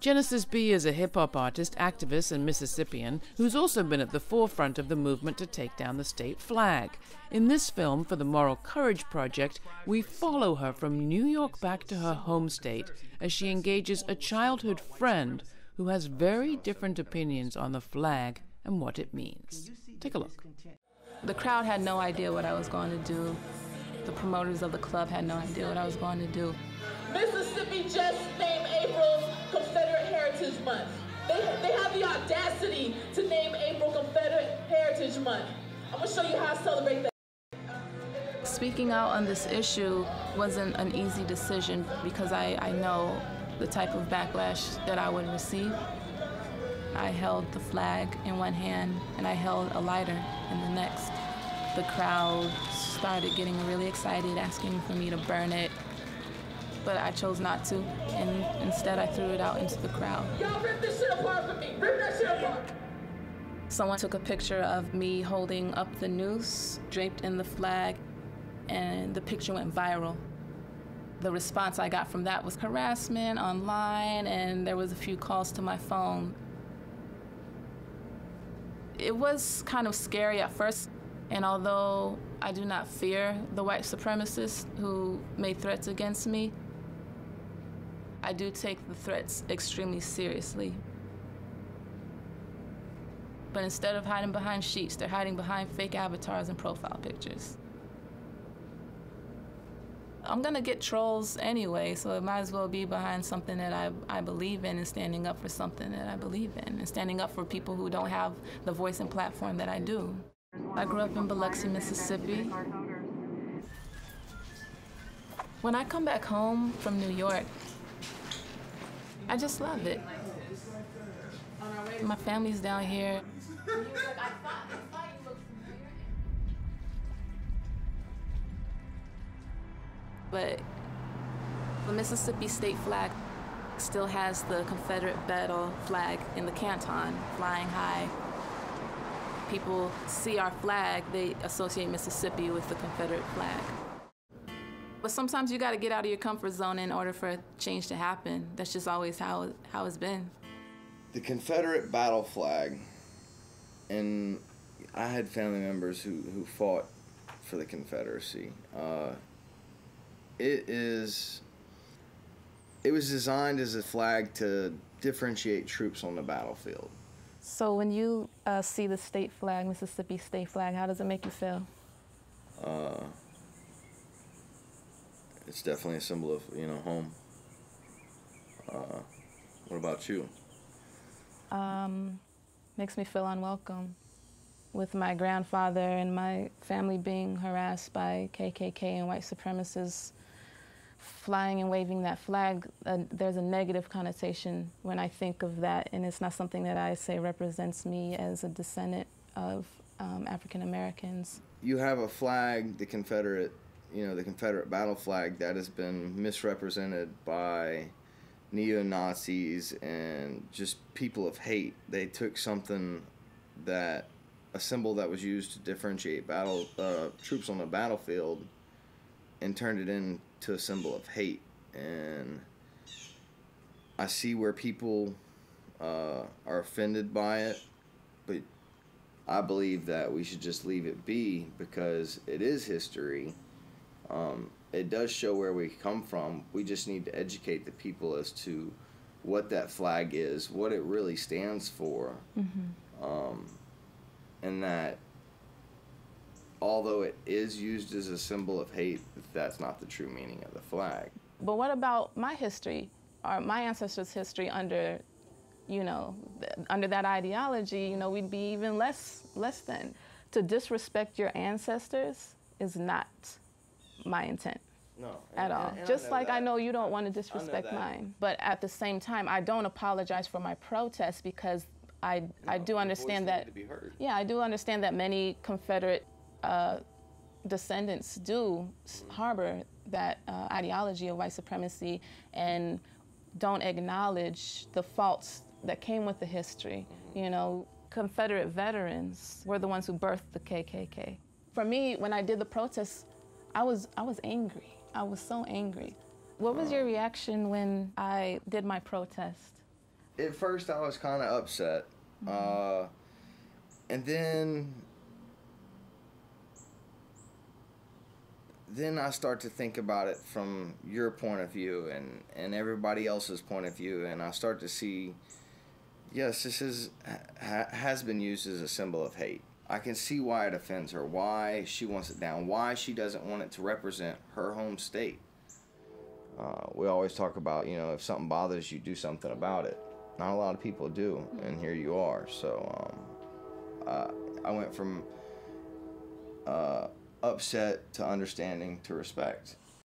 Genesis B is a hip-hop artist, activist, and Mississippian who's also been at the forefront of the movement to take down the state flag. In this film, for the Moral Courage Project, we follow her from New York back to her home state as she engages a childhood friend who has very different opinions on the flag and what it means. Take a look. The crowd had no idea what I was going to do. The promoters of the club had no idea what I was going to do. Mississippi just named April Confederate Heritage Month. They have the audacity to name April Confederate Heritage Month. I'm gonna show you how I celebrate that. Speaking out on this issue wasn't an easy decision because I know the type of backlash that I would receive. I held the flag in one hand and I held a lighter in the next. The crowd started getting really excited, asking for me to burn it. But I chose not to, and instead I threw it out into the crowd. Y'all rip this shit apart for me. Rip that shit apart. Someone took a picture of me holding up the noose, draped in the flag, and the picture went viral. The response I got from that was harassment online, and there was a few calls to my phone. It was kind of scary at first, and although I do not fear the white supremacists who made threats against me, I do take the threats extremely seriously. But instead of hiding behind sheets, they're hiding behind fake avatars and profile pictures. I'm gonna get trolls anyway, so it might as well be behind something that I believe in and standing up for something that I believe in and standing up for people who don't have the voice and platform that I do. I grew up in Biloxi, Mississippi. When I come back home from New York, I just love it. My family's down here. But the Mississippi state flag still has the Confederate battle flag in the canton flying high. People see our flag, they associate Mississippi with the Confederate flag. But sometimes you gotta get out of your comfort zone in order for change to happen. That's just always how it's been. The Confederate battle flag, and I had family members who fought for the Confederacy. It was designed as a flag to differentiate troops on the battlefield. So when you see the state flag, Mississippi state flag, how does it make you feel? It's definitely a symbol of, home. What about you? Makes me feel unwelcome. With my grandfather and my family being harassed by KKK and white supremacists, flying and waving that flag, there's a negative connotation when I think of that, and it's not something that I say represents me as a descendant of African Americans. You have a flag, the Confederate battle flag, that has been misrepresented by neo-Nazis and just people of hate. They took something a symbol that was used to differentiate troops on the battlefield and turned it into a symbol of hate. And I see where people are offended by it, but I believe that we should just leave it be because it is history. It does show where we come from. We just need to educate the people as to what that flag is, what it really stands for, and that although it is used as a symbol of hate, that's not the true meaning of the flag. But what about my history, or my ancestors' history under that ideology? We'd be even less than. To disrespect your ancestors is not my intent. No. At all. Just like I know you don't want to disrespect mine. But at the same time, I don't apologize for my protest because I do understand that. Yeah, I do understand that many Confederate descendants do harbor that ideology of white supremacy and don't acknowledge the faults that came with the history. Confederate veterans were the ones who birthed the KKK. For me, when I did the protest, I was angry. I was so angry. What was your reaction when I did my protest? At first, I was kind of upset. And then I start to think about it from your point of view and everybody else's point of view, and I start to see, yes, this has been used as a symbol of hate. I can see why it offends her, why she wants it down, why she doesn't want it to represent her home state. We always talk about, if something bothers you, do something about it. Not a lot of people do, and here you are. So I went from upset to understanding to respect.